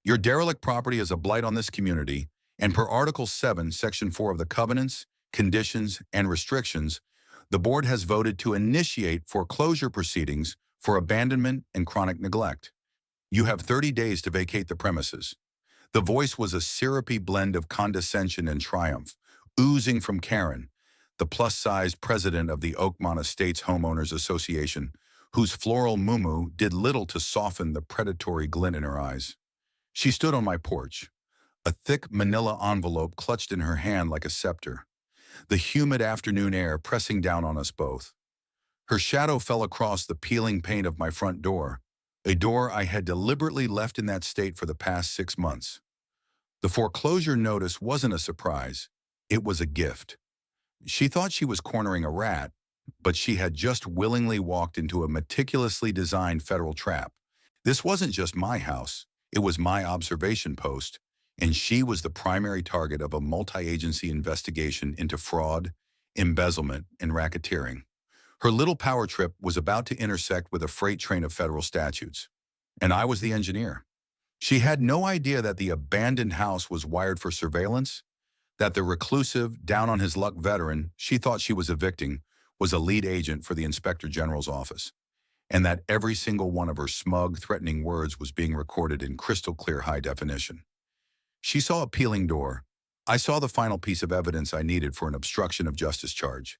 Your derelict property is a blight on this community, and per Article 7, Section 4 of the Covenants, Conditions, and Restrictions, the board has voted to initiate foreclosure proceedings for abandonment and chronic neglect. You have 30 days to vacate the premises. The voice was a syrupy blend of condescension and triumph, oozing from Karen, the plus-sized president of the Oakmont Estates Homeowners Association, whose floral muumuu did little to soften the predatory glint in her eyes. She stood on my porch, a thick manila envelope clutched in her hand like a scepter, the humid afternoon air pressing down on us both. Her shadow fell across the peeling paint of my front door, a door I had deliberately left in that state for the past 6 months. The foreclosure notice wasn't a surprise, it was a gift. She thought she was cornering a rat, but she had just willingly walked into a meticulously designed federal trap. This wasn't just my house, it was my observation post, and she was the primary target of a multi-agency investigation into fraud, embezzlement, and racketeering. Her little power trip was about to intersect with a freight train of federal statutes, and I was the engineer. She had no idea that the abandoned house was wired for surveillance, that the reclusive, down-on-his-luck veteran she thought she was evicting was a lead agent for the Inspector General's office, and that every single one of her smug, threatening words was being recorded in crystal-clear high definition. She saw a peeling door. I saw the final piece of evidence I needed for an obstruction of justice charge.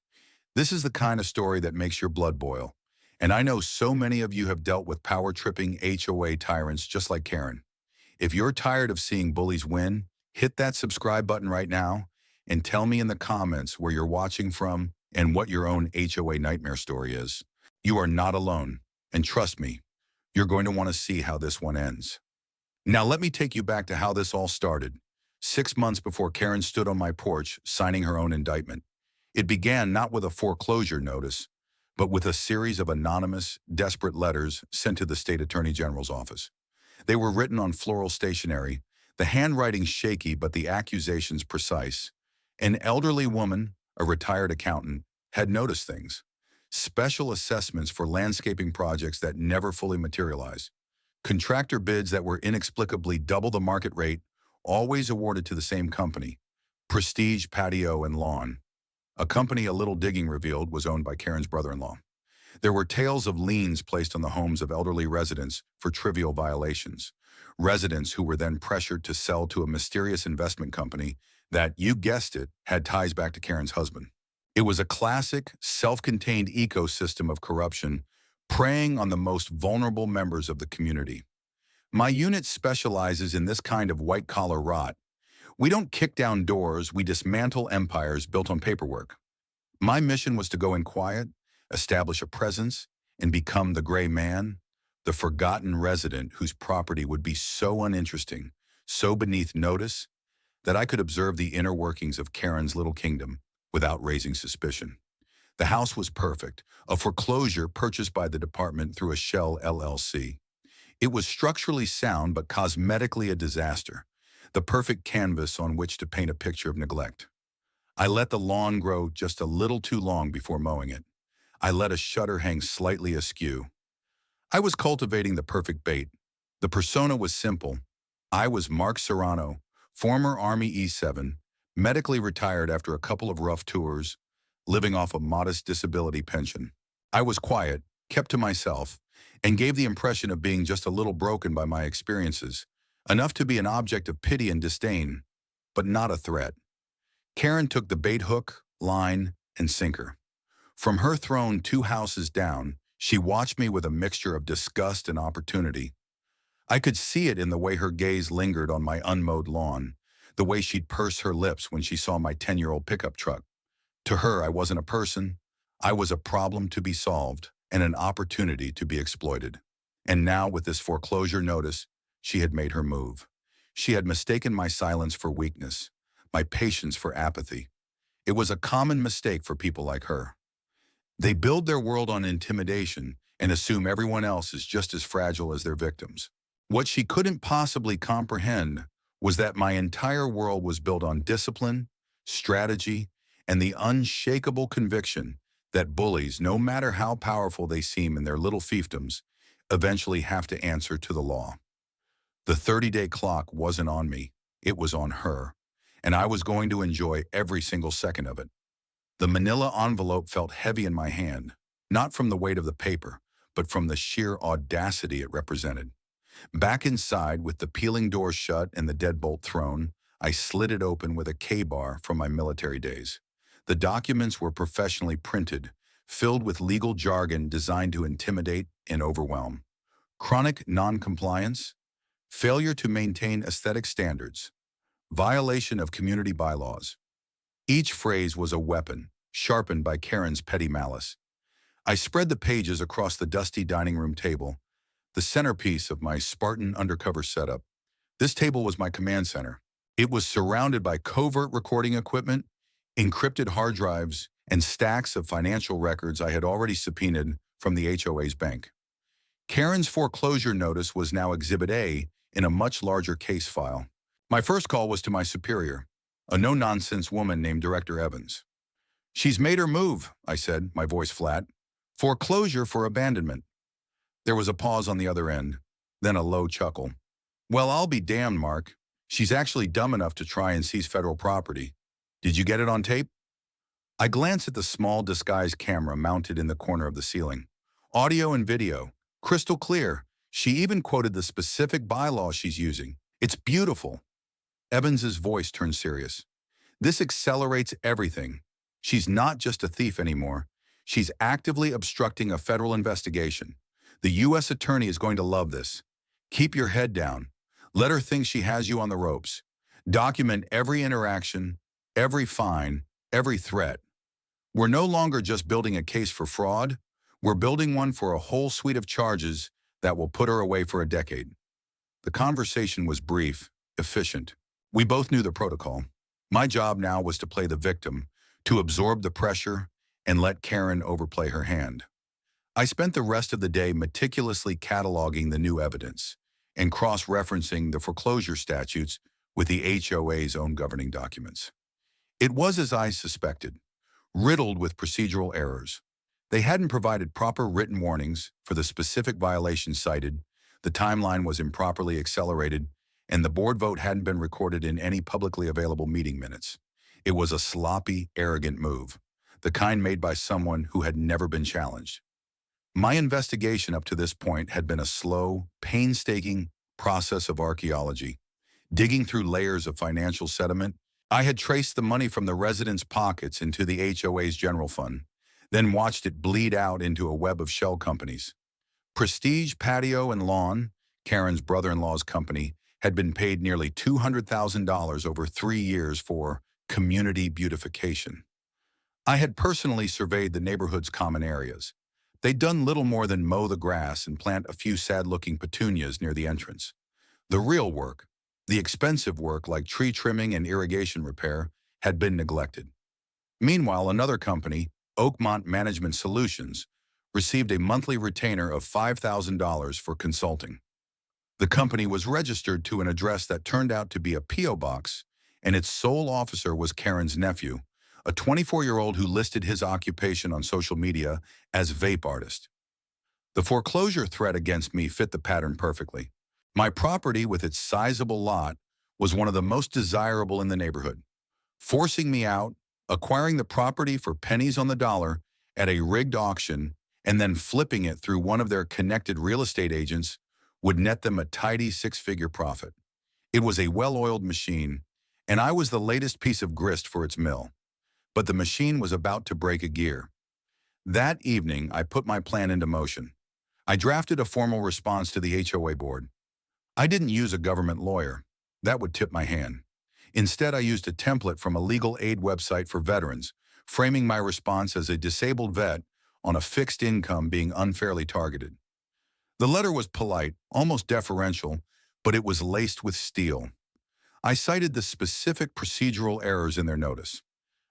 This is the kind of story that makes your blood boil, and I know so many of you have dealt with power-tripping HOA tyrants just like Karen. If you're tired of seeing bullies win, hit that subscribe button right now and tell me in the comments where you're watching from and what your own HOA nightmare story is. You are not alone, and trust me, you're going to want to see how this one ends. Now let me take you back to how this all started. 6 months before Karen stood on my porch signing her own indictment. It began not with a foreclosure notice, but with a series of anonymous, desperate letters sent to the state attorney general's office. They were written on floral stationery, the handwriting shaky but the accusations precise. An elderly woman, a retired accountant, had noticed things. Special assessments for landscaping projects that never fully materialized. Contractor bids that were inexplicably double the market rate, always awarded to the same company, Prestige Patio and Lawn. A company a little digging revealed was owned by Karen's brother-in-law. There were tales of liens placed on the homes of elderly residents for trivial violations. Residents who were then pressured to sell to a mysterious investment company that, you guessed it, had ties back to Karen's husband. It was a classic, self-contained ecosystem of corruption preying on the most vulnerable members of the community. My unit specializes in this kind of white-collar rot. We don't kick down doors, we dismantle empires built on paperwork. My mission was to go in quiet, establish a presence, and become the gray man, the forgotten resident whose property would be so uninteresting, so beneath notice, that I could observe the inner workings of Karen's little kingdom without raising suspicion. The house was perfect, a foreclosure purchased by the department through a shell LLC. It was structurally sound but cosmetically a disaster, the perfect canvas on which to paint a picture of neglect. I let the lawn grow just a little too long before mowing it. I let a shutter hang slightly askew. I was cultivating the perfect bait. The persona was simple. I was Mark Serrano, former Army E7, medically retired after a couple of rough tours, living off a modest disability pension. I was quiet, kept to myself, and gave the impression of being just a little broken by my experiences, enough to be an object of pity and disdain, but not a threat. Karen took the bait hook, line, and sinker. From her throne 2 houses down, she watched me with a mixture of disgust and opportunity. I could see it in the way her gaze lingered on my unmowed lawn, the way she'd purse her lips when she saw my 10-year-old pickup truck. To her, I wasn't a person. I was a problem to be solved and an opportunity to be exploited. And now, with this foreclosure notice, she had made her move. She had mistaken my silence for weakness, my patience for apathy. It was a common mistake for people like her. They build their world on intimidation and assume everyone else is just as fragile as their victims. What she couldn't possibly comprehend was that my entire world was built on discipline, strategy, and the unshakable conviction that bullies, no matter how powerful they seem in their little fiefdoms, eventually have to answer to the law. The 30-day clock wasn't on me, it was on her, and I was going to enjoy every single second of it. The manila envelope felt heavy in my hand, not from the weight of the paper, but from the sheer audacity it represented. Back inside, with the peeling door shut and the deadbolt thrown, I slid it open with a K-bar from my military days. The documents were professionally printed, filled with legal jargon designed to intimidate and overwhelm. Chronic non-compliance, failure to maintain aesthetic standards, violation of community bylaws. Each phrase was a weapon, sharpened by Karen's petty malice. I spread the pages across the dusty dining room table, the centerpiece of my Spartan undercover setup. This table was my command center. It was surrounded by covert recording equipment, encrypted hard drives, and stacks of financial records I had already subpoenaed from the HOA's bank. Karen's foreclosure notice was now Exhibit A in a much larger case file. My first call was to my superior, a no-nonsense woman named Director Evans. "She's made her move," I said, my voice flat. "Foreclosure for abandonment." There was a pause on the other end, then a low chuckle. "Well, I'll be damned, Mark. She's actually dumb enough to try and seize federal property. Did you get it on tape?" I glanced at the small disguised camera mounted in the corner of the ceiling. Audio and video, crystal clear. She even quoted the specific bylaw she's using. "It's beautiful." Evans's voice turned serious. "This accelerates everything. She's not just a thief anymore. She's actively obstructing a federal investigation. The U.S. attorney is going to love this. Keep your head down. Let her think she has you on the ropes. Document every interaction, every fine, every threat. We're no longer just building a case for fraud. We're building one for a whole suite of charges that will put her away for a decade." The conversation was brief, efficient. We both knew the protocol. My job now was to play the victim, to absorb the pressure, and let Karen overplay her hand. I spent the rest of the day meticulously cataloging the new evidence and cross-referencing the foreclosure statutes with the HOA's own governing documents. It was as I suspected, riddled with procedural errors. They hadn't provided proper written warnings for the specific violations cited, the timeline was improperly accelerated, and the board vote hadn't been recorded in any publicly available meeting minutes. It was a sloppy, arrogant move, the kind made by someone who had never been challenged. My investigation up to this point had been a slow, painstaking process of archaeology. Digging through layers of financial sediment, I had traced the money from the residents' pockets into the HOA's general fund, then watched it bleed out into a web of shell companies. Prestige Patio and Lawn, Karen's brother-in-law's company, had been paid nearly $200,000 over 3 years for community beautification. I had personally surveyed the neighborhood's common areas. They'd done little more than mow the grass and plant a few sad-looking petunias near the entrance. The real work, the expensive work like tree trimming and irrigation repair, had been neglected. Meanwhile, another company, Oakmont Management Solutions, received a monthly retainer of $5,000 for consulting. The company was registered to an address that turned out to be a P.O. box, and its sole officer was Karen's nephew, a 24-year-old who listed his occupation on social media as vape artist. The foreclosure threat against me fit the pattern perfectly. My property, with its sizable lot, was one of the most desirable in the neighborhood. Forcing me out, acquiring the property for pennies on the dollar at a rigged auction, and then flipping it through one of their connected real estate agents would net them a tidy 6-figure profit. It was a well-oiled machine, and I was the latest piece of grist for its mill. But the machine was about to break a gear. That evening, I put my plan into motion. I drafted a formal response to the HOA board. I didn't use a government lawyer. That would tip my hand. Instead, I used a template from a legal aid website for veterans, framing my response as a disabled vet on a fixed income being unfairly targeted. The letter was polite, almost deferential, but it was laced with steel. I cited the specific procedural errors in their notice.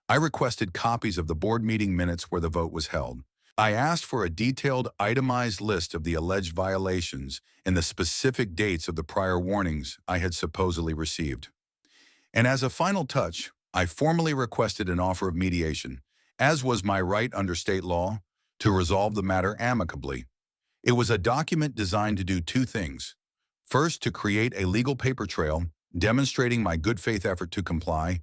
I requested copies of the board meeting minutes where the vote was held. I asked for a detailed, itemized list of the alleged violations and the specific dates of the prior warnings I had supposedly received. And as a final touch, I formally requested an offer of mediation, as was my right under state law, to resolve the matter amicably. It was a document designed to do two things. First, to create a legal paper trail demonstrating my good faith effort to comply,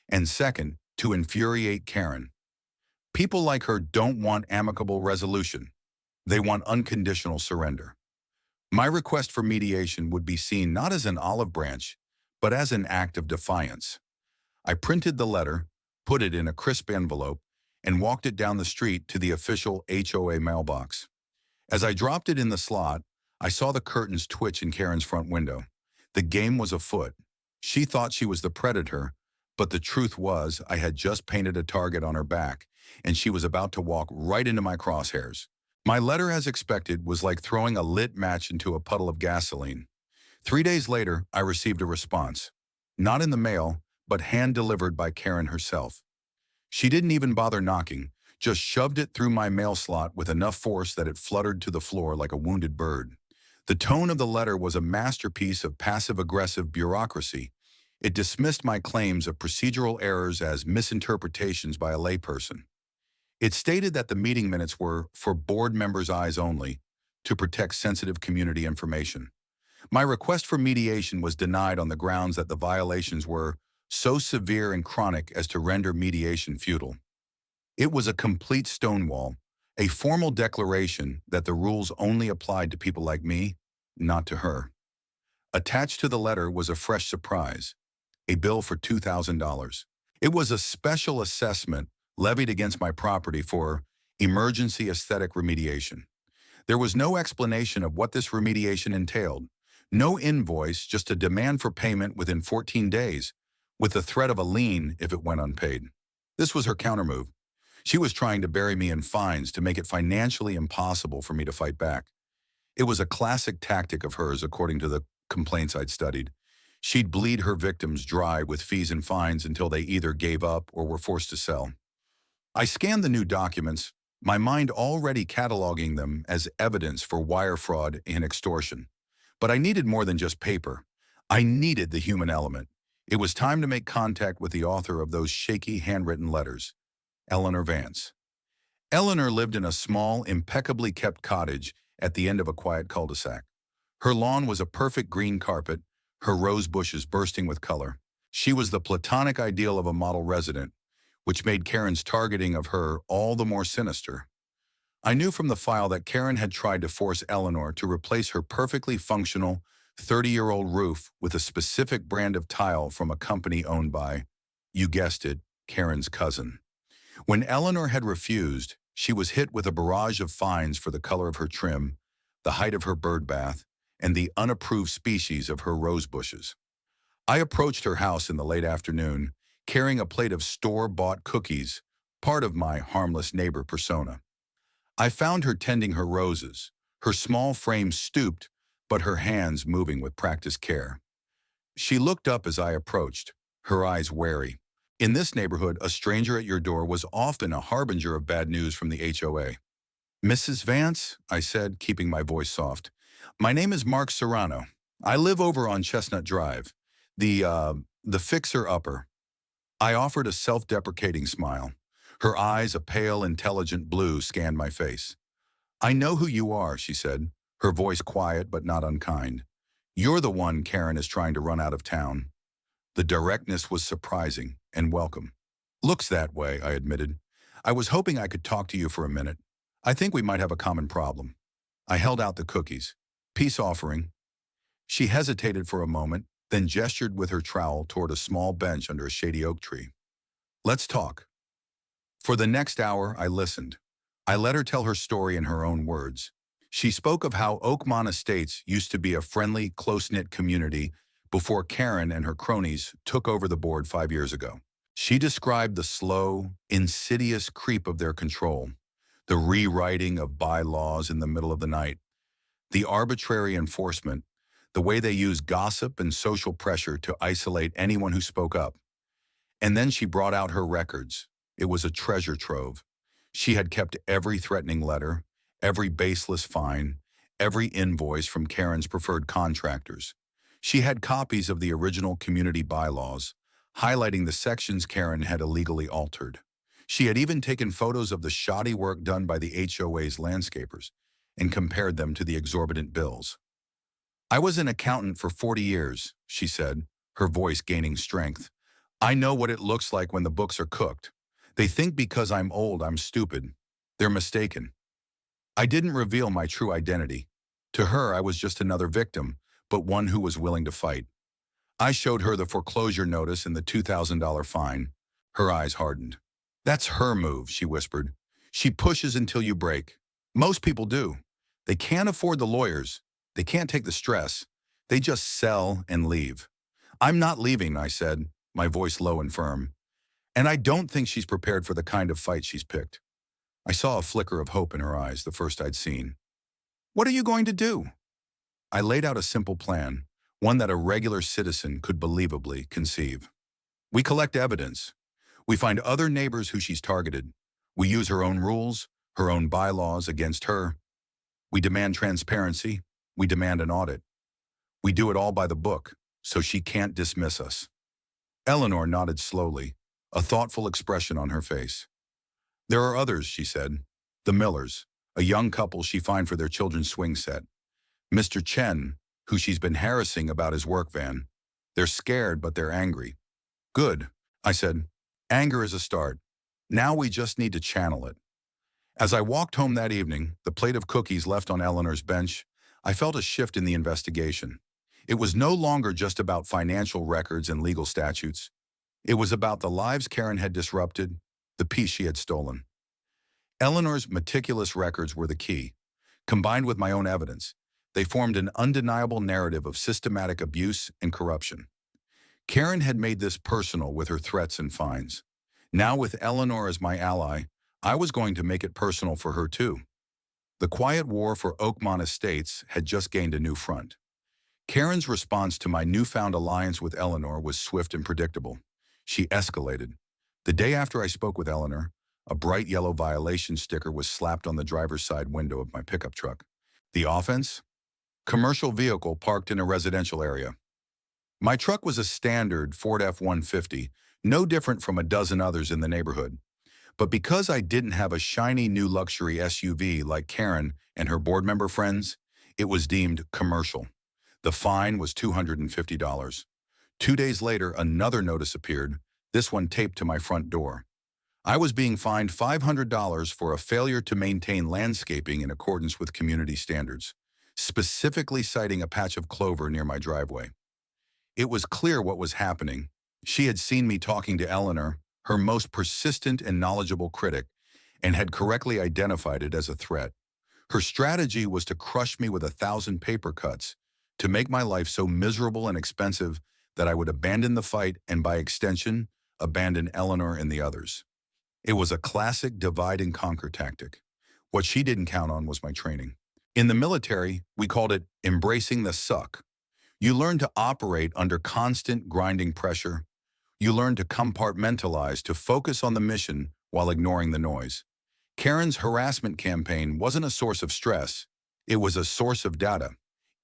and second, to infuriate Karen. People like her don't want amicable resolution. They want unconditional surrender. My request for mediation would be seen not as an olive branch, but as an act of defiance. I printed the letter, put it in a crisp envelope, and walked it down the street to the official HOA mailbox. As I dropped it in the slot, I saw the curtains twitch in Karen's front window. The game was afoot. She thought she was the predator, but the truth was I had just painted a target on her back, and she was about to walk right into my crosshairs. My letter, as expected, was like throwing a lit match into a puddle of gasoline. 3 days later, I received a response. Not in the mail, but hand-delivered by Karen herself. She didn't even bother knocking, just shoved it through my mail slot with enough force that it fluttered to the floor like a wounded bird. The tone of the letter was a masterpiece of passive-aggressive bureaucracy. It dismissed my claims of procedural errors as misinterpretations by a layperson. It stated that the meeting minutes were for board members' eyes only, to protect sensitive community information. My request for mediation was denied on the grounds that the violations were so severe and chronic as to render mediation futile. It was a complete stonewall, a formal declaration that the rules only applied to people like me, not to her. Attached to the letter was a fresh surprise, a bill for $2,000. It was a special assessment levied against my property for emergency aesthetic remediation. There was no explanation of what this remediation entailed. No invoice, just a demand for payment within 14 days, with the threat of a lien if it went unpaid. This was her countermove. She was trying to bury me in fines to make it financially impossible for me to fight back. It was a classic tactic of hers, according to the complaints I'd studied. She'd bleed her victims dry with fees and fines until they either gave up or were forced to sell. I scanned the new documents, my mind already cataloging them as evidence for wire fraud and extortion. But I needed more than just paper. I needed the human element. It was time to make contact with the author of those shaky handwritten letters, Eleanor Vance. Eleanor lived in a small, impeccably kept cottage at the end of a quiet cul-de-sac. Her lawn was a perfect green carpet, her rose bushes bursting with color. She was the platonic ideal of a model resident, which made Karen's targeting of her all the more sinister. I knew from the file that Karen had tried to force Eleanor to replace her perfectly functional 30-year-old roof with a specific brand of tile from a company owned by, you guessed it, Karen's cousin. When Eleanor had refused, she was hit with a barrage of fines for the color of her trim, the height of her bird bath, and the unapproved species of her rose bushes. I approached her house in the late afternoon, carrying a plate of store-bought cookies, part of my harmless neighbor persona. I found her tending her roses, her small frame stooped, but her hands moving with practiced care. She looked up as I approached, her eyes wary. In this neighborhood, a stranger at your door was often a harbinger of bad news from the HOA. Mrs. Vance, I said, keeping my voice soft. My name is Mark Serrano. I live over on Chestnut Drive, the fixer-upper. I offered a self-deprecating smile. Her eyes, a pale, intelligent blue, scanned my face. I know who you are, she said, her voice quiet but not unkind. You're the one Karen is trying to run out of town. The directness was surprising and welcome. Looks that way, I admitted. I was hoping I could talk to you for a minute. I think we might have a common problem. I held out the cookies. Peace offering. She hesitated for a moment, then gestured with her trowel toward a small bench under a shady oak tree. Let's talk. For the next hour, I listened. I let her tell her story in her own words. She spoke of how Oakmont Estates used to be a friendly, close-knit community before Karen and her cronies took over the board 5 years ago. She described the slow, insidious creep of their control, the rewriting of bylaws in the middle of the night, the arbitrary enforcement, the way they used gossip and social pressure to isolate anyone who spoke up. And then she brought out her records. It was a treasure trove. She had kept every threatening letter, every baseless fine, every invoice from Karen's preferred contractors. She had copies of the original community bylaws, highlighting the sections Karen had illegally altered. She had even taken photos of the shoddy work done by the HOA's landscapers and compared them to the exorbitant bills. I was an accountant for 40 years, she said, her voice gaining strength. I know what it looks like when the books are cooked. They think because I'm old, I'm stupid. They're mistaken. I didn't reveal my true identity. To her, I was just another victim, but one who was willing to fight. I showed her the foreclosure notice and the $2,000 fine. Her eyes hardened. That's her move, she whispered. She pushes until you break. Most people do. They can't afford the lawyers. They can't take the stress. They just sell and leave. I'm not leaving, I said, my voice low and firm. And I don't think she's prepared for the kind of fight she's picked. I saw a flicker of hope in her eyes, the first I'd seen. What are you going to do? I laid out a simple plan, one that a regular citizen could believably conceive. We collect evidence. We find other neighbors who she's targeted. We use her own rules, her own bylaws against her. We demand transparency. We demand an audit. We do it all by the book, so she can't dismiss us. Eleanor nodded slowly, a thoughtful expression on her face. There are others, she said. The Millers, a young couple she fined for their children's swing set. Mr. Chen, who she's been harassing about his work van. They're scared, but they're angry. Good, I said. Anger is a start. Now we just need to channel it. As I walked home that evening, the plate of cookies left on Eleanor's bench, I felt a shift in the investigation. It was no longer just about financial records and legal statutes. It was about the lives Karen had disrupted, the peace she had stolen. Eleanor's meticulous records were the key. Combined with my own evidence, they formed an undeniable narrative of systematic abuse and corruption. Karen had made this personal with her threats and fines. Now, with Eleanor as my ally, I was going to make it personal for her too. The quiet war for Oakmont Estates had just gained a new front. Karen's response to my newfound alliance with Eleanor was swift and predictable. She escalated. The day after I spoke with Eleanor, a bright yellow violation sticker was slapped on the driver's side window of my pickup truck. The offense? Commercial vehicle parked in a residential area. My truck was a standard Ford F-150, no different from a dozen others in the neighborhood. But because I didn't have a shiny new luxury SUV like Karen and her board member friends, it was deemed commercial. The fine was $250. 2 days later, another notice appeared, this one taped to my front door. I was being fined $500 for a failure to maintain landscaping in accordance with community standards, specifically citing a patch of clover near my driveway. It was clear what was happening. She had seen me talking to Eleanor, her most persistent and knowledgeable critic, and had correctly identified it as a threat. Her strategy was to crush me with 1,000 paper cuts, to make my life so miserable and expensive that I would abandon the fight and, by extension, abandon Eleanor and the others. It was a classic divide and conquer tactic. What she didn't count on was my training. In the military, we called it embracing the suck. You learn to operate under constant grinding pressure. You learn to compartmentalize, to focus on the mission while ignoring the noise. Karen's harassment campaign wasn't a source of stress. It was a source of data.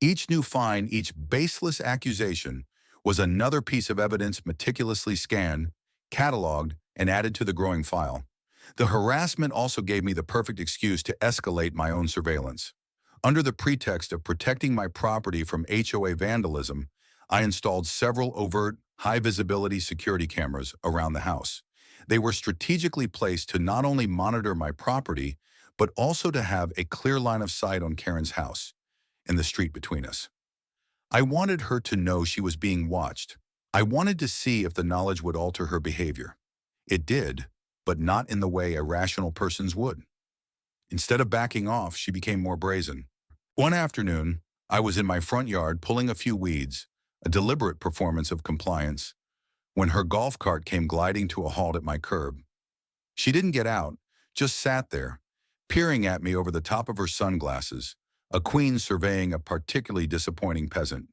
Each new fine, each baseless accusation was another piece of evidence meticulously scanned, cataloged, and added to the growing file. The harassment also gave me the perfect excuse to escalate my own surveillance. Under the pretext of protecting my property from HOA vandalism, I installed several overt, high-visibility security cameras around the house. They were strategically placed to not only monitor my property, but also to have a clear line of sight on Karen's house and the street between us. I wanted her to know she was being watched. I wanted to see if the knowledge would alter her behavior. It did, but not in the way a rational person's would. Instead of backing off, she became more brazen. One afternoon, I was in my front yard pulling a few weeds, a deliberate performance of compliance, when her golf cart came gliding to a halt at my curb. She didn't get out, just sat there, peering at me over the top of her sunglasses, a queen surveying a particularly disappointing peasant.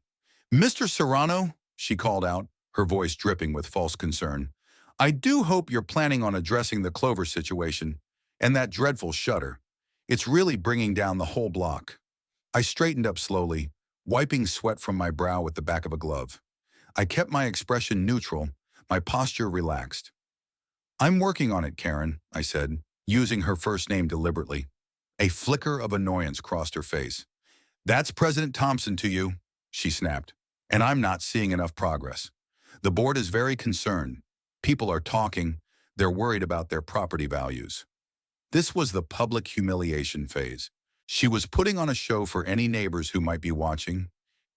"Mr. Serrano," she called out, her voice dripping with false concern, "I do hope you're planning on addressing the clover situation and that dreadful shutter. It's really bringing down the whole block." I straightened up slowly, wiping sweat from my brow with the back of a glove. I kept my expression neutral, my posture relaxed. "I'm working on it, Karen," I said, using her first name deliberately. A flicker of annoyance crossed her face. "That's President Thompson to you." she snapped. And I'm not seeing enough progress. The board is very concerned. People are talking. They're worried about their property values. This was the public humiliation phase. She was putting on a show for any neighbors who might be watching,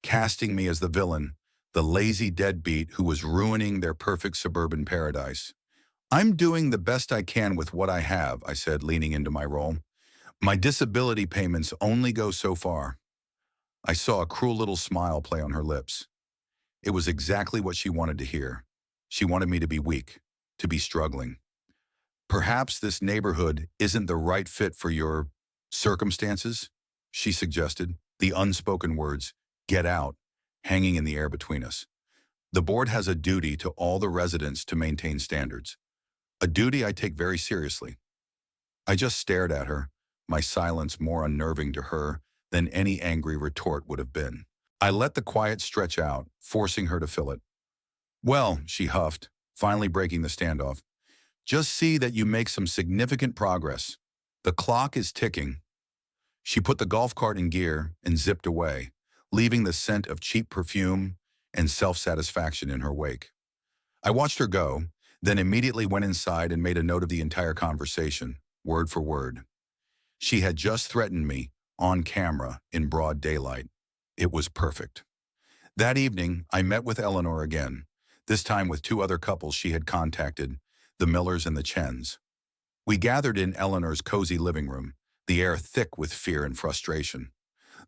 casting me as the villain, the lazy deadbeat who was ruining their perfect suburban paradise. I'm doing the best I can with what I have, I said, leaning into my role. My disability payments only go so far. I saw a cruel little smile play on her lips. It was exactly what she wanted to hear. She wanted me to be weak, to be struggling. Perhaps this neighborhood isn't the right fit for your circumstances, she suggested, the unspoken words, get out, hanging in the air between us. The board has a duty to all the residents to maintain standards, a duty I take very seriously. I just stared at her, my silence more unnerving to her than any angry retort would have been. I let the quiet stretch out, forcing her to fill it. Well, she huffed, finally breaking the standoff. Just see that you make some significant progress. The clock is ticking. She put the golf cart in gear and zipped away, leaving the scent of cheap perfume and self-satisfaction in her wake. I watched her go, then immediately went inside and made a note of the entire conversation, word for word. She had just threatened me, on camera, in broad daylight. It was perfect. That evening, I met with Eleanor again, this time with two other couples she had contacted, the Millers and the Chens. We gathered in Eleanor's cozy living room, the air thick with fear and frustration.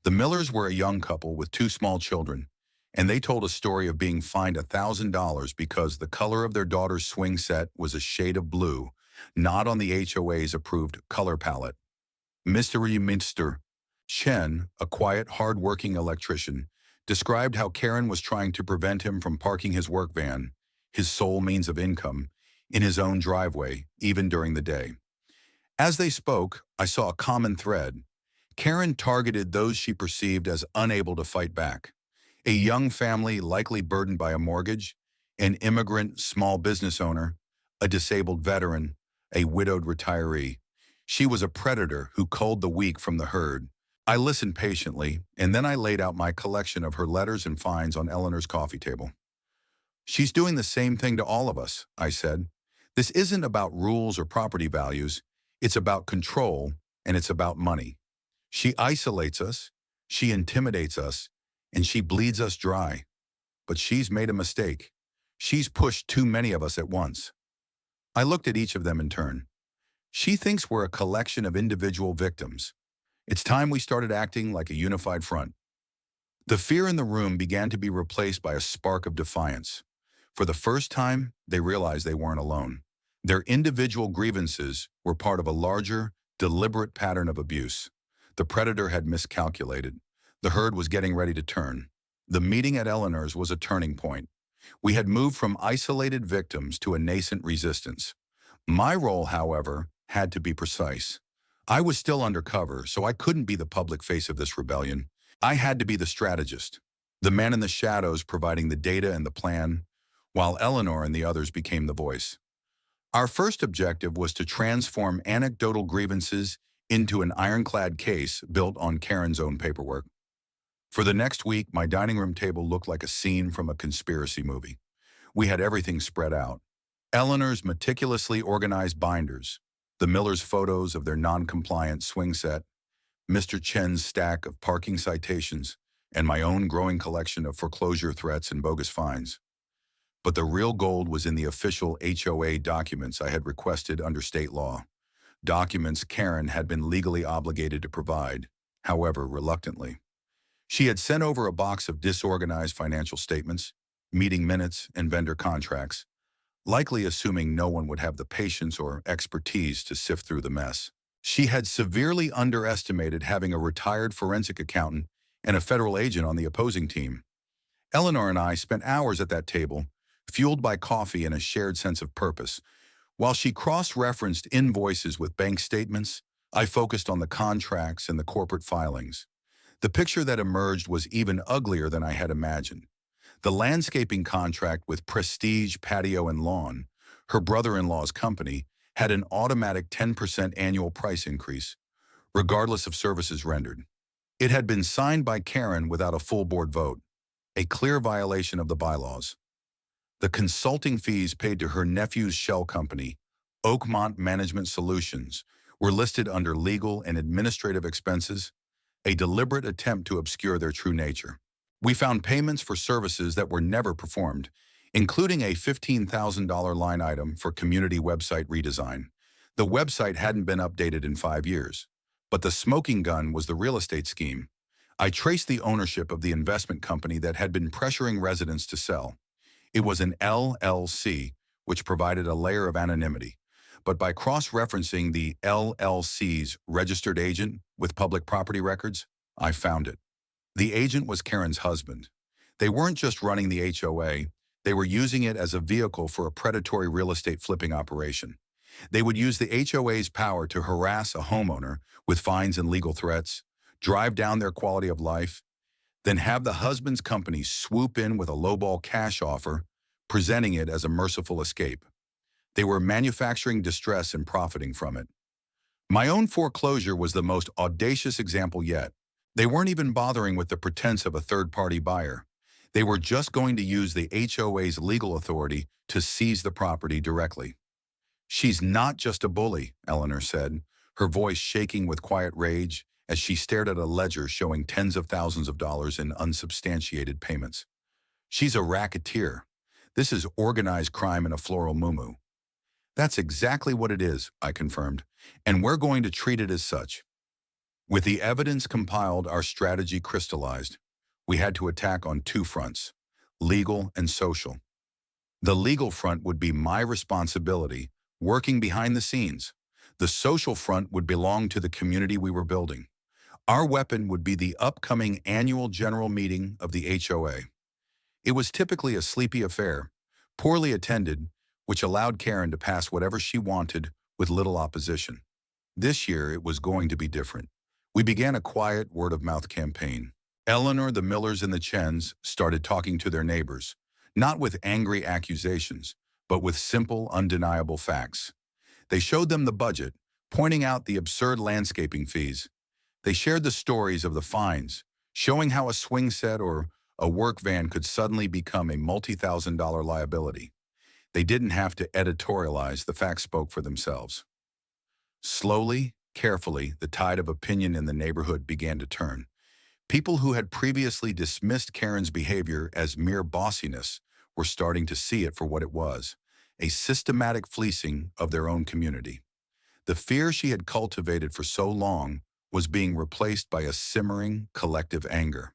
The Millers were a young couple with two small children, and they told a story of being fined $1,000 because the color of their daughter's swing set was a shade of blue, not on the HOA's approved color palette. Mr. Chen, a quiet, hard-working electrician, described how Karen was trying to prevent him from parking his work van, his sole means of income, in his own driveway, even during the day. As they spoke, I saw a common thread. Karen targeted those she perceived as unable to fight back. A young family likely burdened by a mortgage, an immigrant small business owner, a disabled veteran, a widowed retiree. She was a predator who culled the weak from the herd. I listened patiently, and then I laid out my collection of her letters and fines on Eleanor's coffee table. She's doing the same thing to all of us, I said. This isn't about rules or property values. It's about control, and it's about money. She isolates us, she intimidates us, and she bleeds us dry. But she's made a mistake. She's pushed too many of us at once. I looked at each of them in turn. She thinks we're a collection of individual victims. It's time we started acting like a unified front. The fear in the room began to be replaced by a spark of defiance. For the first time, they realized they weren't alone. Their individual grievances were part of a larger, deliberate pattern of abuse. The predator had miscalculated. The herd was getting ready to turn. The meeting at Eleanor's was a turning point. We had moved from isolated victims to a nascent resistance. My role, however, had to be precise. I was still undercover, so I couldn't be the public face of this rebellion. I had to be the strategist, the man in the shadows providing the data and the plan, while Eleanor and the others became the voice. Our first objective was to transform anecdotal grievances into an ironclad case built on Karen's own paperwork. For the next week, my dining room table looked like a scene from a conspiracy movie. We had everything spread out. Eleanor's meticulously organized binders, the Millers' photos of their non-compliant swing set, Mr. Chen's stack of parking citations, and my own growing collection of foreclosure threats and bogus fines. But the real gold was in the official HOA documents I had requested under state law. Documents Karen had been legally obligated to provide, however reluctantly. She had sent over a box of disorganized financial statements, meeting minutes, and vendor contracts, likely assuming no one would have the patience or expertise to sift through the mess. She had severely underestimated having a retired forensic accountant and a federal agent on the opposing team. Eleanor and I spent hours at that table, fueled by coffee and a shared sense of purpose. While she cross-referenced invoices with bank statements, I focused on the contracts and the corporate filings. The picture that emerged was even uglier than I had imagined. The landscaping contract with Prestige Patio and Lawn, her brother-in-law's company, had an automatic 10% annual price increase, regardless of services rendered. It had been signed by Karen without a full board vote. a clear violation of the bylaws. The consulting fees paid to her nephew's shell company, Oakmont Management Solutions, were listed under legal and administrative expenses, a deliberate attempt to obscure their true nature. We found payments for services that were never performed, including a $15,000 line item for community website redesign. The website hadn't been updated in 5 years, but the smoking gun was the real estate scheme. I traced the ownership of the investment company that had been pressuring residents to sell. It was an LLC, which provided a layer of anonymity. But by cross-referencing the LLC's registered agent with public property records, I found it. The agent was Karen's husband. They weren't just running the HOA, they were using it as a vehicle for a predatory real estate flipping operation. They would use the HOA's power to harass a homeowner with fines and legal threats, drive down their quality of life, then have the husband's company swoop in with a lowball cash offer, presenting it as a merciful escape. They were manufacturing distress and profiting from it. My own foreclosure was the most audacious example yet. They weren't even bothering with the pretense of a third-party buyer. They were just going to use the HOA's legal authority to seize the property directly. "She's not just a bully," Eleanor said, her voice shaking with quiet rage as she stared at a ledger showing tens of thousands of dollars in unsubstantiated payments. "She's a racketeer. This is organized crime in a floral muumuu." "That's exactly what it is," I confirmed, "and we're going to treat it as such." With the evidence compiled, our strategy crystallized. We had to attack on 2 fronts, legal and social. The legal front would be my responsibility, working behind the scenes. The social front would belong to the community we were building. Our weapon would be the upcoming annual general meeting of the HOA. It was typically a sleepy affair, poorly attended, which allowed Karen to pass whatever she wanted with little opposition. This year, it was going to be different. We began a quiet word-of-mouth campaign. Eleanor, the Millers, and the Chens started talking to their neighbors, not with angry accusations, but with simple, undeniable facts. They showed them the budget, pointing out the absurd landscaping fees. They shared the stories of the fines, showing how a swing set or a work van could suddenly become a multi-thousand-dollar liability. They didn't have to editorialize, the facts spoke for themselves. Slowly, carefully, the tide of opinion in the neighborhood began to turn. People who had previously dismissed Karen's behavior as mere bossiness were starting to see it for what it was, a systematic fleecing of their own community. The fear she had cultivated for so long was being replaced by a simmering, collective anger.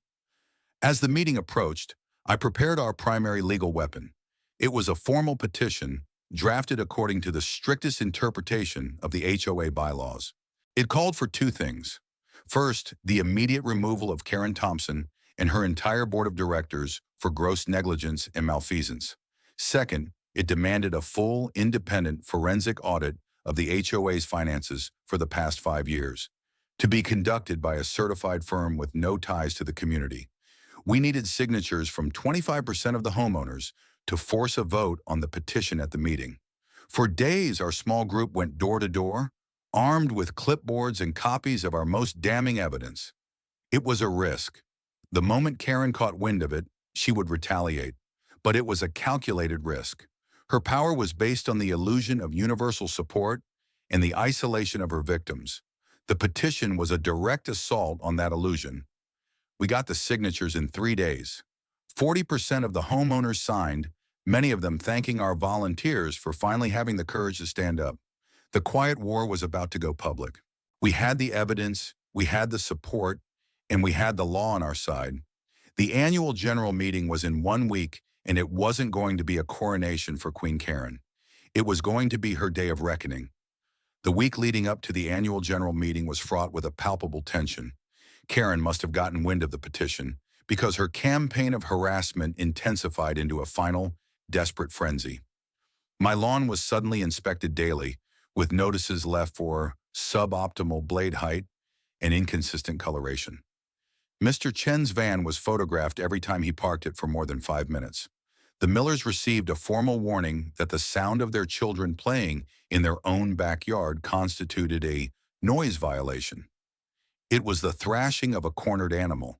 As the meeting approached, I prepared our primary legal weapon. It was a formal petition drafted according to the strictest interpretation of the HOA bylaws. It called for 2 things. First, the immediate removal of Karen Thompson and her entire board of directors for gross negligence and malfeasance. Second, it demanded a full, independent forensic audit of the HOA's finances for the past 5 years, to be conducted by a certified firm with no ties to the community. We needed signatures from 25% of the homeowners to force a vote on the petition at the meeting. For days, our small group went door to door, armed with clipboards and copies of our most damning evidence. It was a risk. The moment Karen caught wind of it, she would retaliate. But it was a calculated risk. Her power was based on the illusion of universal support and the isolation of her victims. The petition was a direct assault on that illusion. We got the signatures in 3 days. 40% of the homeowners signed, many of them thanking our volunteers for finally having the courage to stand up. The quiet war was about to go public. We had the evidence, we had the support, and we had the law on our side. The annual general meeting was in 1 week, and it wasn't going to be a coronation for Queen Karen. It was going to be her day of reckoning. The week leading up to the annual general meeting was fraught with a palpable tension. Karen must have gotten wind of the petition, because her campaign of harassment intensified into a final, desperate frenzy. My lawn was suddenly inspected daily, with notices left for suboptimal blade height and inconsistent coloration. Mr. Chen's van was photographed every time he parked it for more than 5 minutes. The Millers received a formal warning that the sound of their children playing in their own backyard constituted a noise violation. It was the thrashing of a cornered animal,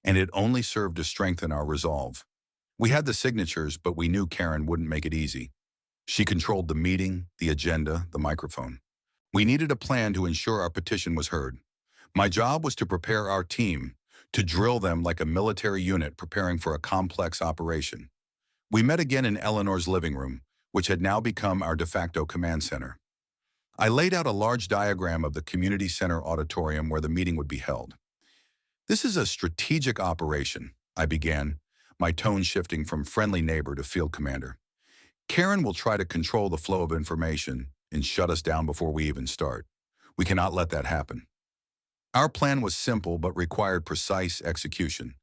and it only served to strengthen our resolve. We had the signatures, but we knew Karen wouldn't make it easy. She controlled the meeting, the agenda, the microphone. We needed a plan to ensure our petition was heard. My job was to prepare our team, to drill them like a military unit preparing for a complex operation. We met again in Eleanor's living room, which had now become our de facto command center. I laid out a large diagram of the community center auditorium where the meeting would be held. This is a strategic operation, I began, my tone shifting from friendly neighbor to field commander. Karen will try to control the flow of information and shut us down before we even start. We cannot let that happen. Our plan was simple but required precise execution.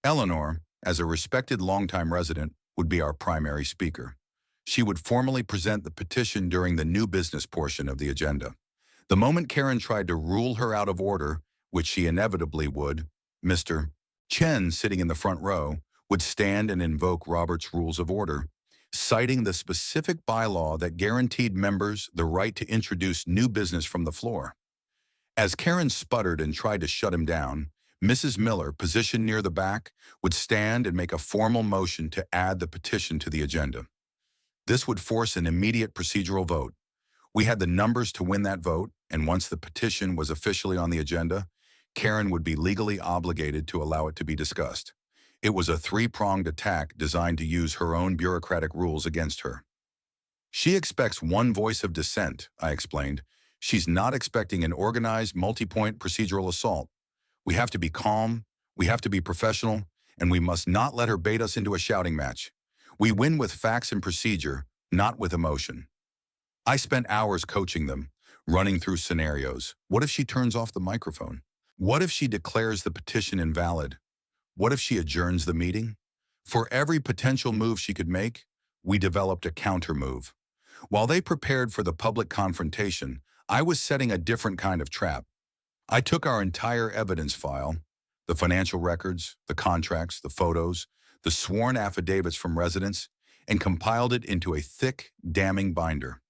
Eleanor, as a respected longtime resident, would be our primary speaker. She would formally present the petition during the new business portion of the agenda. The moment Karen tried to rule her out of order, which she inevitably would, Mr. Chen, sitting in the front row, would stand and invoke Robert's Rules of Order, citing the specific bylaw that guaranteed members the right to introduce new business from the floor. As Karen sputtered and tried to shut him down, Mrs. Miller, positioned near the back, would stand and make a formal motion to add the petition to the agenda. This would force an immediate procedural vote. We had the numbers to win that vote, and once the petition was officially on the agenda, Karen would be legally obligated to allow it to be discussed. It was a three-pronged attack designed to use her own bureaucratic rules against her. She expects one voice of dissent, I explained. She's not expecting an organized, multi-point procedural assault. We have to be calm, we have to be professional, and we must not let her bait us into a shouting match. We win with facts and procedure, not with emotion. I spent hours coaching them, running through scenarios. What if she turns off the microphone? What if she declares the petition invalid? What if she adjourns the meeting? For every potential move she could make, we developed a counter move. While they prepared for the public confrontation, I was setting a different kind of trap. I took our entire evidence file, the financial records, the contracts, the photos, the sworn affidavits from residents, and compiled it into a thick, damning binder.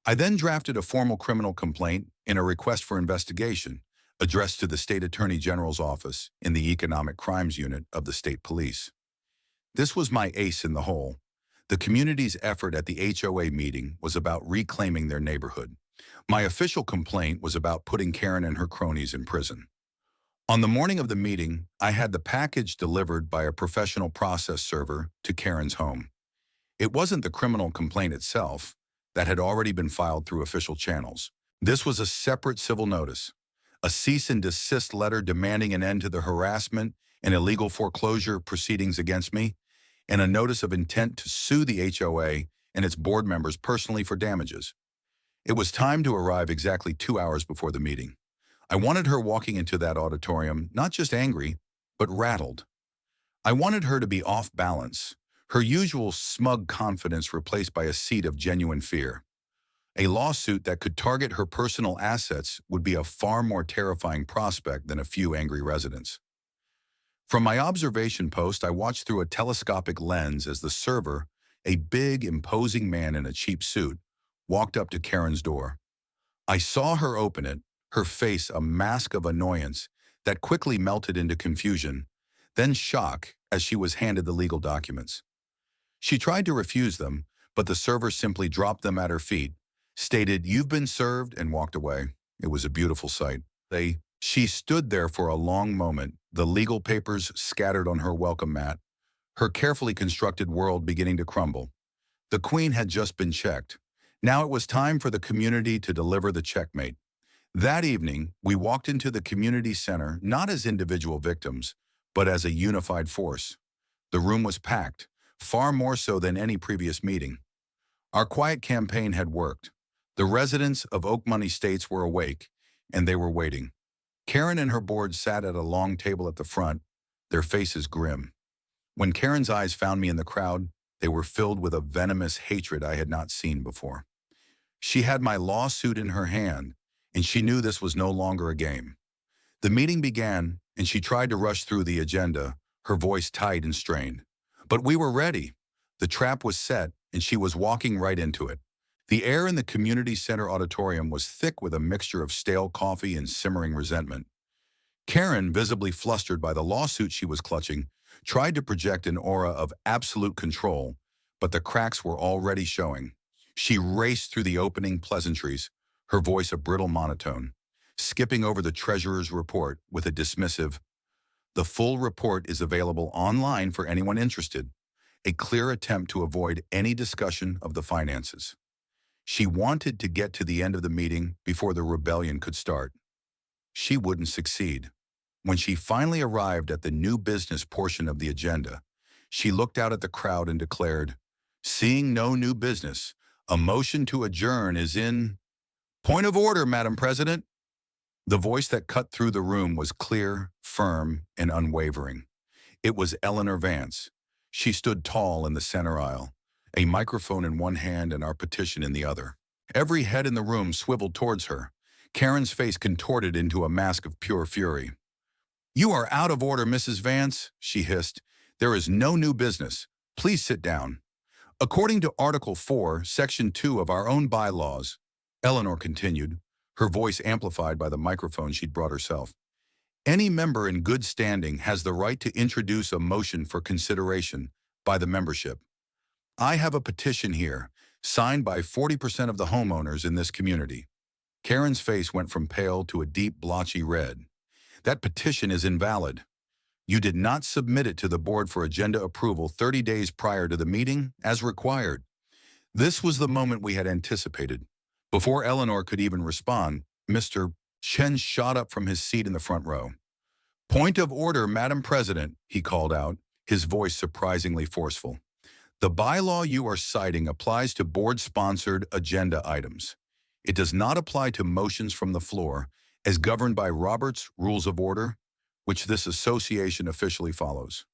I then drafted a formal criminal complaint and a request for investigation addressed to the State Attorney General's office in the Economic Crimes Unit of the State Police. This was my ace in the hole. The community's effort at the HOA meeting was about reclaiming their neighborhood. My official complaint was about putting Karen and her cronies in prison. On the morning of the meeting, I had the package delivered by a professional process server to Karen's home. It wasn't the criminal complaint itself that had already been filed through official channels. This was a separate civil notice, a cease and desist letter demanding an end to the harassment and illegal foreclosure proceedings against me, and a notice of intent to sue the HOA and its board members personally for damages. It was time to arrive exactly 2 hours before the meeting. I wanted her walking into that auditorium not just angry, but rattled. I wanted her to be off balance, her usual smug confidence replaced by a seat of genuine fear. A lawsuit that could target her personal assets would be a far more terrifying prospect than a few angry residents. From my observation post, I watched through a telescopic lens as the server, a big, imposing man in a cheap suit, walked up to Karen's door. I saw her open it, her face a mask of annoyance that quickly melted into confusion, then shock as she was handed the legal documents. She tried to refuse them, but the server simply dropped them at her feet, stated, "You've been served," and walked away. It was a beautiful sight. She stood there for a long moment, the legal papers scattered on her welcome mat, her carefully constructed world beginning to crumble. The queen had just been checked. Now it was time for the community to deliver the checkmate. That evening, we walked into the community center not as individual victims, but as a unified force. The room was packed, far more so than any previous meeting. Our quiet campaign had worked. The residents of Oakmont Estates were awake, and they were waiting. Karen and her board sat at a long table at the front, their faces grim. When Karen's eyes found me in the crowd, they were filled with a venomous hatred I had not seen before. She had my lawsuit in her hand, and she knew this was no longer a game. The meeting began, and she tried to rush through the agenda, her voice tight and strained. But we were ready. The trap was set, and she was walking right into it. The air in the community center auditorium was thick with a mixture of stale coffee and simmering resentment. Karen, visibly flustered by the lawsuit she was clutching, tried to project an aura of absolute control, but the cracks were already showing. She raced through the opening pleasantries, her voice a brittle monotone, skipping over the treasurer's report with a dismissive, "The full report is available online for anyone interested," a clear attempt to avoid any discussion of the finances. She wanted to get to the end of the meeting before the rebellion could start. She wouldn't succeed. When she finally arrived at the new business portion of the agenda, she looked out at the crowd and declared, "Seeing no new business, a motion to adjourn is in." "Point of order, Madam President." The voice that cut through the room was clear, firm, and unwavering. It was Eleanor Vance. She stood tall in the center aisle, a microphone in one hand and our petition in the other. Every head in the room swiveled towards her. Karen's face contorted into a mask of pure fury. "You are out of order, Mrs. Vance," she hissed. "There is no new business. Please sit down." "According to Article 4, Section 2 of our own bylaws," Eleanor continued, her voice amplified by the microphone she'd brought herself, "any member in good standing has the right to introduce a motion for consideration by the membership. I have a petition here, signed by 40% of the homeowners in this community." Karen's face went from pale to a deep, blotchy red. "That petition is invalid. You did not submit it to the board for agenda approval 30 days prior to the meeting, as required." This was the moment we had anticipated. Before Eleanor could even respond, Mr. Chen shot up from his seat in the front row. "Point of order, Madam President," he called out, his voice surprisingly forceful. "The bylaw you are citing applies to board-sponsored agenda items. It does not apply to motions from the floor, as governed by Robert's Rules of Order, which this association officially follows.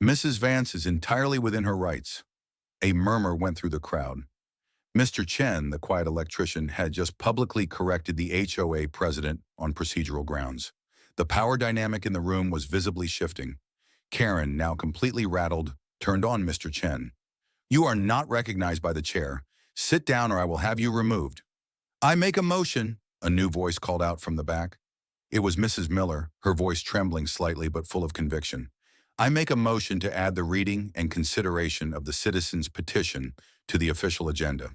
Mrs. Vance is entirely within her rights." A murmur went through the crowd. Mr. Chen, the quiet electrician, had just publicly corrected the HOA president on procedural grounds. The power dynamic in the room was visibly shifting. Karen, now completely rattled, turned on Mr. Chen. "You are not recognized by the chair. Sit down or I will have you removed." "I make a motion," a new voice called out from the back. It was Mrs. Miller, her voice trembling slightly but full of conviction. "I make a motion to add the reading and consideration of the citizens' petition to the official agenda."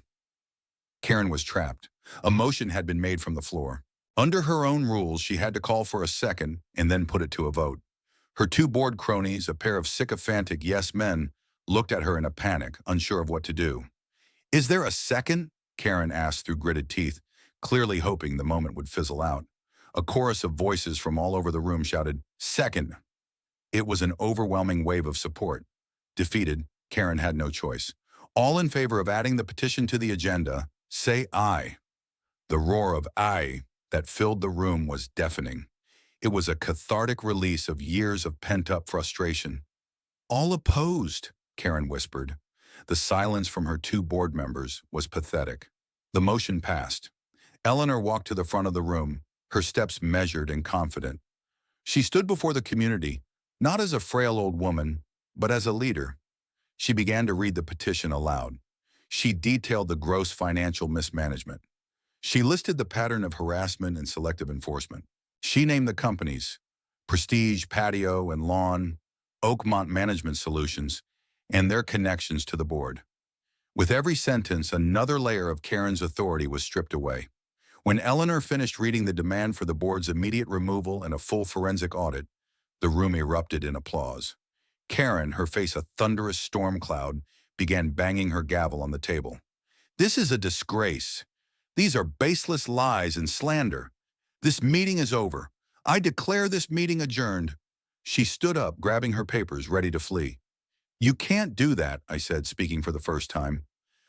Karen was trapped. A motion had been made from the floor. Under her own rules, she had to call for a second and then put it to a vote. Her two board cronies, a pair of sycophantic yes men, looked at her in a panic, unsure of what to do. "Is there a second?" Karen asked through gritted teeth, clearly hoping the moment would fizzle out. A chorus of voices from all over the room shouted, "Second!" It was an overwhelming wave of support. Defeated, Karen had no choice. "All in favor of adding the petition to the agenda, say aye." The roar of aye that filled the room was deafening. It was a cathartic release of years of pent-up frustration. "All opposed," Karen whispered. The silence from her two board members was pathetic. The motion passed. Eleanor walked to the front of the room, her steps measured and confident. She stood before the community, not as a frail old woman, but as a leader. She began to read the petition aloud. She detailed the gross financial mismanagement. She listed the pattern of harassment and selective enforcement. She named the companies, Prestige Patio and Lawn, Oakmont Management Solutions, and their connections to the board. With every sentence, another layer of Karen's authority was stripped away. When Eleanor finished reading the demand for the board's immediate removal and a full forensic audit, the room erupted in applause. Karen, her face a thunderous storm cloud, began banging her gavel on the table. "This is a disgrace. These are baseless lies and slander. This meeting is over. I declare this meeting adjourned." She stood up, grabbing her papers, ready to flee. "You can't do that," I said, speaking for the first time.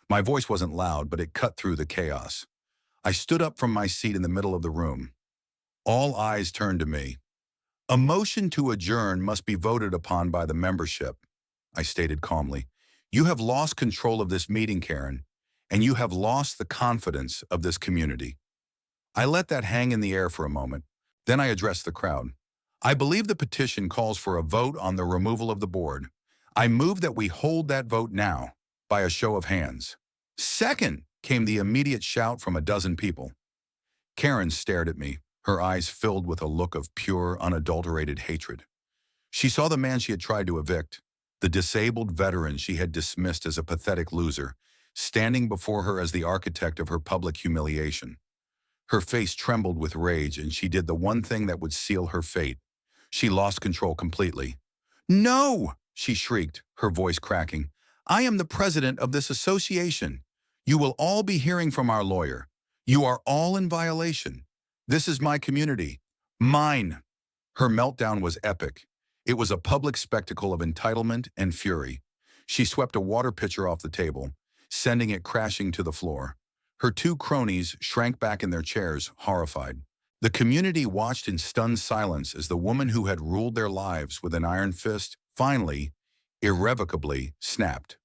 My voice wasn't loud, but it cut through the chaos. I stood up from my seat in the middle of the room. All eyes turned to me. "A motion to adjourn must be voted upon by the membership," I stated calmly. "You have lost control of this meeting, Karen, and you have lost the confidence of this community." I let that hang in the air for a moment. Then I addressed the crowd. "I believe the petition calls for a vote on the removal of the board. I move that we hold that vote now, by a show of hands." "Second!" came the immediate shout from a dozen people. Karen stared at me, her eyes filled with a look of pure, unadulterated hatred. She saw the man she had tried to evict, the disabled veteran she had dismissed as a pathetic loser, standing before her as the architect of her public humiliation. Her face trembled with rage, and she did the one thing that would seal her fate. She lost control completely. "No!" she shrieked, her voice cracking. "I am the president of this association. You will all be hearing from our lawyer. You are all in violation. This is my community. Mine." Her meltdown was epic. It was a public spectacle of entitlement and fury. She swept a water pitcher off the table, sending it crashing to the floor. Her two cronies shrank back in their chairs, horrified. The community watched in stunned silence as the woman who had ruled their lives with an iron fist finally, irrevocably, snapped.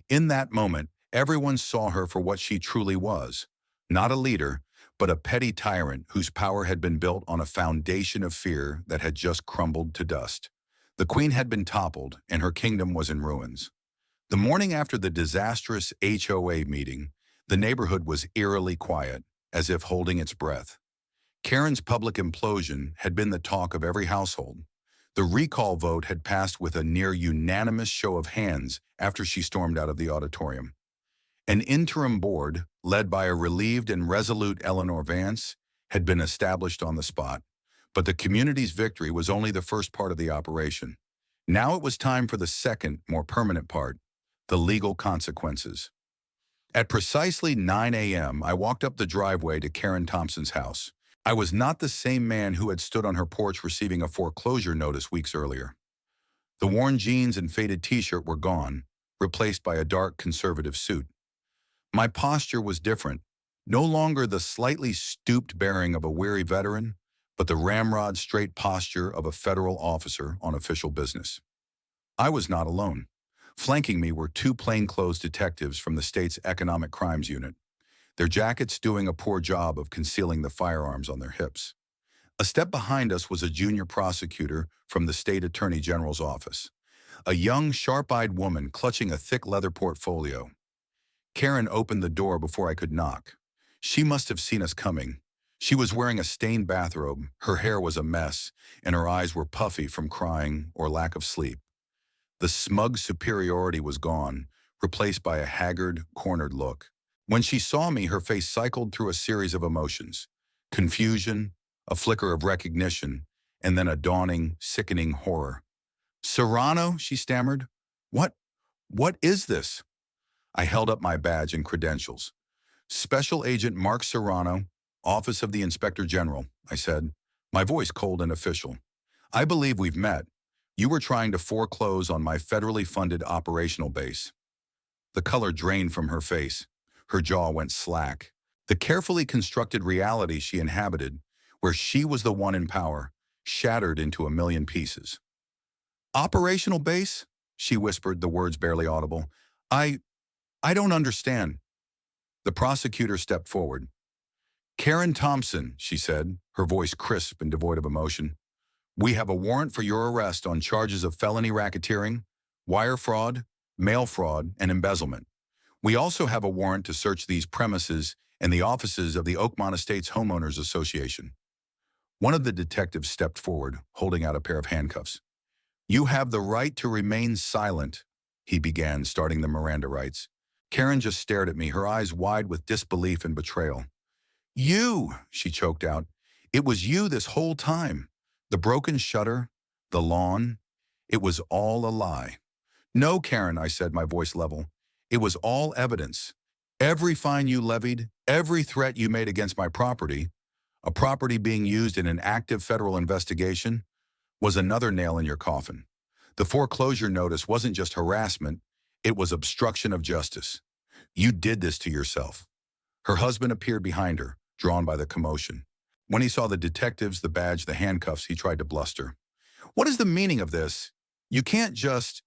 In that moment, everyone saw her for what she truly was. Not a leader, but a petty tyrant whose power had been built on a foundation of fear that had just crumbled to dust. The queen had been toppled, and her kingdom was in ruins. The morning after the disastrous HOA meeting, the neighborhood was eerily quiet, as if holding its breath. Karen's public implosion had been the talk of every household. The recall vote had passed with a near-unanimous show of hands after she stormed out of the auditorium. An interim board, led by a relieved and resolute Eleanor Vance, had been established on the spot. But the community's victory was only the first part of the operation. Now it was time for the second, more permanent part, the legal consequences. At precisely 9 a.m., I walked up the driveway to Karen Thompson's house. I was not the same man who had stood on her porch receiving a foreclosure notice weeks earlier. The worn jeans and faded t-shirt were gone, replaced by a dark conservative suit. My posture was different, no longer the slightly stooped bearing of a weary veteran, but the ramrod straight posture of a federal officer on official business. I was not alone. Flanking me were two plainclothes detectives from the state's Economic Crimes Unit, their jackets doing a poor job of concealing the firearms on their hips. A step behind us was a junior prosecutor from the state attorney general's office, a young, sharp-eyed woman clutching a thick leather portfolio. Karen opened the door before I could knock. She must have seen us coming. She was wearing a stained bathrobe, her hair was a mess, and her eyes were puffy from crying or lack of sleep. The smug superiority was gone, replaced by a haggard, cornered look. When she saw me, her face cycled through a series of emotions: confusion, a flicker of recognition, and then a dawning, sickening horror. "Serrano," she stammered. What is this?" I held up my badge and credentials. "Special Agent Mark Serrano, Office of the Inspector General," I said, my voice cold and official. "I believe we've met. You were trying to foreclose on my federally funded operational base." The color drained from her face. Her jaw went slack. The carefully constructed reality she inhabited, where she was the one in power, shattered into a million pieces. "Operational base?" she whispered, the words barely audible. I don't understand." The prosecutor stepped forward. "Karen Thompson," she said, her voice crisp and devoid of emotion. "We have a warrant for your arrest on charges of felony racketeering, wire fraud, mail fraud, and embezzlement. We also have a warrant to search these premises and the offices of the Oakmont Estates Homeowners Association." One of the detectives stepped forward, holding out a pair of handcuffs. "You have the right to remain silent," he began, starting the Miranda rights. Karen just stared at me, her eyes wide with disbelief and betrayal. "You," she choked out. "It was you this whole time. The broken shutter, the lawn, it was all a lie." "No, Karen," I said, my voice level. "It was all evidence. Every fine you levied, every threat you made against my property, a property being used in an active federal investigation, was another nail in your coffin. The foreclosure notice wasn't just harassment, it was obstruction of justice. You did this to yourself." Her husband appeared behind her, drawn by the commotion. When he saw the detectives, the badge, the handcuffs, he tried to bluster. "What is the meaning of this? You can't just—"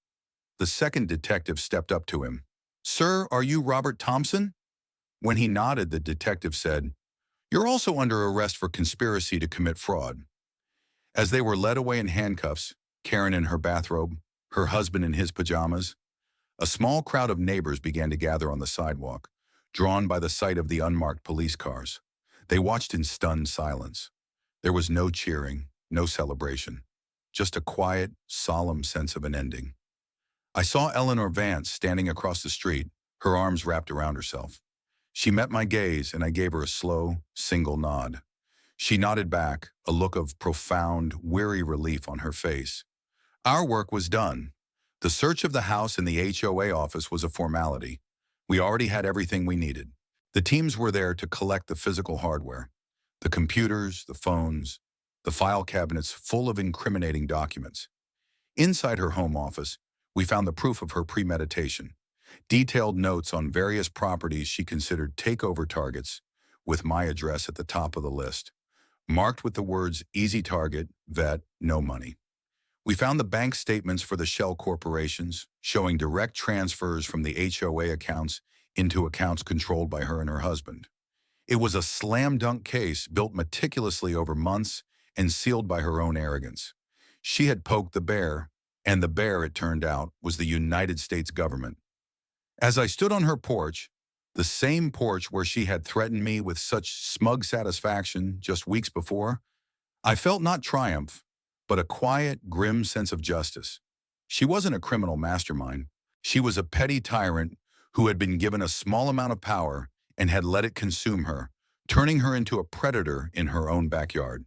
The second detective stepped up to him. "Sir, are you Robert Thompson?" When he nodded, the detective said, "You're also under arrest for conspiracy to commit fraud." As they were led away in handcuffs, Karen in her bathrobe, her husband in his pajamas, a small crowd of neighbors began to gather on the sidewalk, drawn by the sight of the unmarked police cars. They watched in stunned silence. There was no cheering, no celebration, just a quiet, solemn sense of an ending. I saw Eleanor Vance standing across the street, her arms wrapped around herself. She met my gaze, and I gave her a slow, single nod. She nodded back, a look of profound, weary relief on her face. Our work was done. The search of the house and the HOA office was a formality. We already had everything we needed. The teams were there to collect the physical hardware, the computers, the phones, the file cabinets full of incriminating documents. Inside her home office, we found the proof of her premeditation, detailed notes on various properties she considered takeover targets, with my address at the top of the list, marked with the words easy target, vet, no money. We found the bank statements for the shell corporations, showing direct transfers from the HOA accounts into accounts controlled by her and her husband. It was a slam-dunk case built meticulously over months and sealed by her own arrogance. She had poked the bear, and the bear, it turned out, was the United States government. As I stood on her porch, the same porch where she had threatened me with such smug satisfaction just weeks before, I felt not triumph, but a quiet, grim sense of justice. She wasn't a criminal mastermind. She was a petty tyrant who had been given a small amount of power and had let it consume her, turning her into a predator in her own backyard.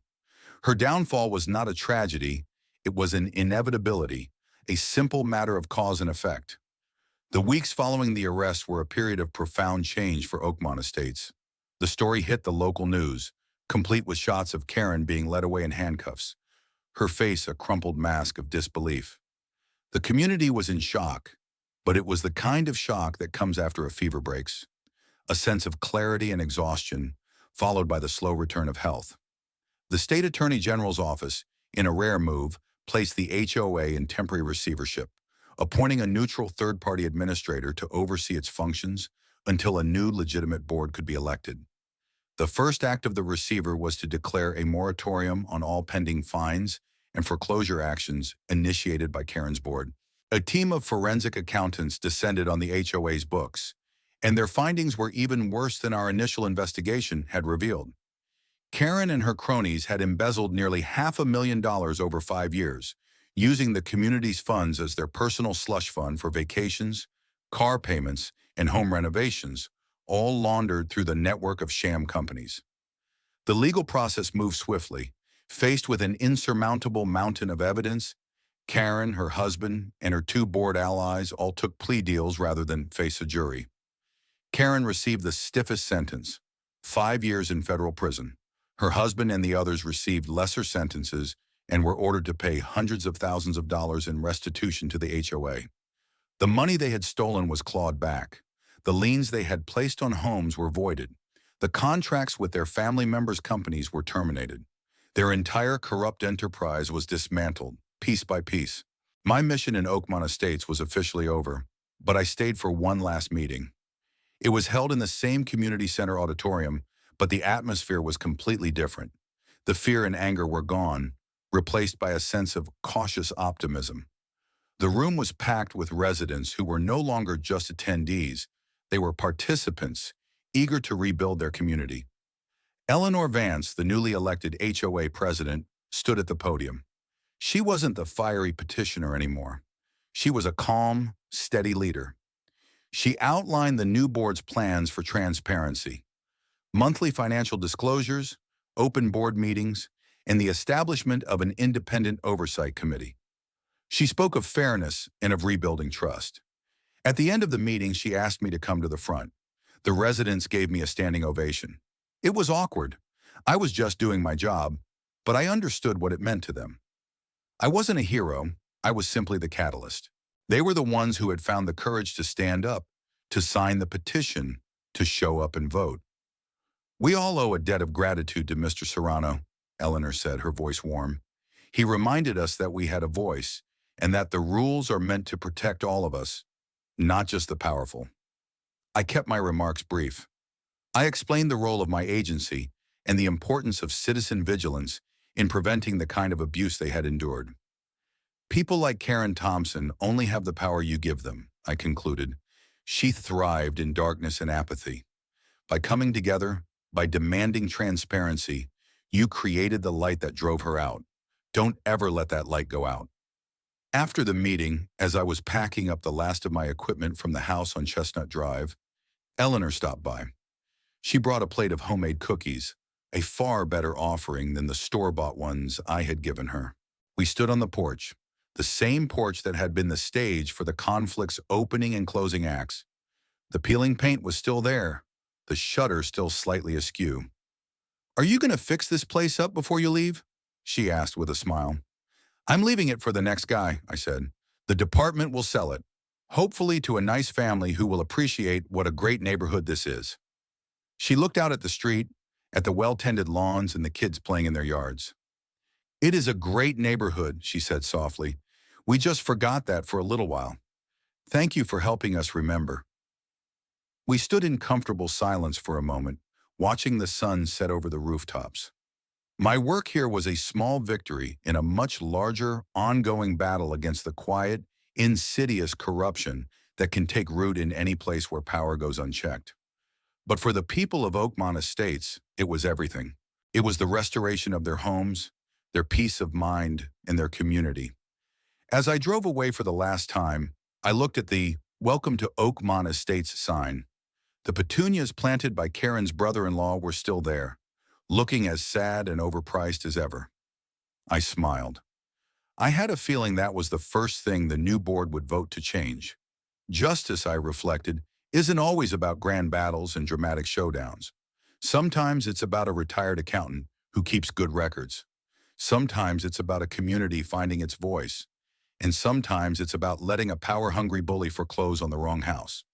Her downfall was not a tragedy, it was an inevitability, a simple matter of cause and effect. The weeks following the arrest were a period of profound change for Oakmont Estates. The story hit the local news, complete with shots of Karen being led away in handcuffs, her face a crumpled mask of disbelief. The community was in shock, but it was the kind of shock that comes after a fever breaks, a sense of clarity and exhaustion, followed by the slow return of health. The State Attorney General's office, in a rare move, placed the HOA in temporary receivership, appointing a neutral third-party administrator to oversee its functions until a new legitimate board could be elected. The first act of the receiver was to declare a moratorium on all pending fines and foreclosure actions initiated by Karen's board. A team of forensic accountants descended on the HOA's books, and their findings were even worse than our initial investigation had revealed. Karen and her cronies had embezzled nearly $500,000 over 5 years, using the community's funds as their personal slush fund for vacations, car payments, and home renovations, all laundered through the network of sham companies. The legal process moved swiftly. Faced with an insurmountable mountain of evidence, Karen, her husband, and her 2 board allies all took plea deals rather than face a jury. Karen received the stiffest sentence, 5 years in federal prison. Her husband and the others received lesser sentences and were ordered to pay hundreds of thousands of dollars in restitution to the HOA. The money they had stolen was clawed back. The liens they had placed on homes were voided. The contracts with their family members' companies were terminated. Their entire corrupt enterprise was dismantled, piece by piece. My mission in Oakmont Estates was officially over, but I stayed for one last meeting. It was held in the same community center auditorium, but the atmosphere was completely different. The fear and anger were gone, replaced by a sense of cautious optimism. The room was packed with residents who were no longer just attendees. They were participants, eager to rebuild their community. Eleanor Vance, the newly elected HOA president, stood at the podium. She wasn't the fiery petitioner anymore. She was a calm, steady leader. She outlined the new board's plans for transparency, monthly financial disclosures, open board meetings, and the establishment of an independent oversight committee. She spoke of fairness and of rebuilding trust. At the end of the meeting, she asked me to come to the front. The residents gave me a standing ovation. It was awkward. I was just doing my job, but I understood what it meant to them. I wasn't a hero, I was simply the catalyst. They were the ones who had found the courage to stand up, to sign the petition, to show up and vote. "We all owe a debt of gratitude to Mr. Serrano," Eleanor said, her voice warm. "He reminded us that we had a voice, and that the rules are meant to protect all of us, not just the powerful." I kept my remarks brief. I explained the role of my agency and the importance of citizen vigilance in preventing the kind of abuse they had endured. "People like Karen Thompson only have the power you give them," I concluded. She thrived in darkness and apathy. By coming together, by demanding transparency, You created the light that drove her out. Don't ever let that light go out. After the meeting, as I was packing up the last of my equipment from the house on Chestnut Drive, Eleanor stopped by. She brought a plate of homemade cookies, a far better offering than the store-bought ones I had given her. We stood on the porch, the same porch that had been the stage for the conflict's opening and closing acts. The peeling paint was still there, the shutter still slightly askew. "Are you going to fix this place up before you leave?" she asked with a smile. "I'm leaving it for the next guy," I said. "The department will sell it, hopefully to a nice family who will appreciate what a great neighborhood this is." She looked out at the street, at the well-tended lawns and the kids playing in their yards. "It is a great neighborhood," she said softly. "We just forgot that for a little while. Thank you for helping us remember." We stood in comfortable silence for a moment, watching the sun set over the rooftops. My work here was a small victory in a much larger, ongoing battle against the quiet, insidious corruption that can take root in any place where power goes unchecked. But for the people of Oakmont Estates, it was everything. It was the restoration of their homes, their peace of mind, and their community. As I drove away for the last time, I looked at the "Welcome to Oakmont Estates" sign. The petunias planted by Karen's brother-in-law were still there, looking as sad and overpriced as ever. I smiled. I had a feeling that was the first thing the new board would vote to change. Justice, I reflected, isn't always about grand battles and dramatic showdowns. Sometimes it's about a retired accountant who keeps good records. Sometimes it's about a community finding its voice. And sometimes it's about letting a power-hungry bully foreclose on the wrong house.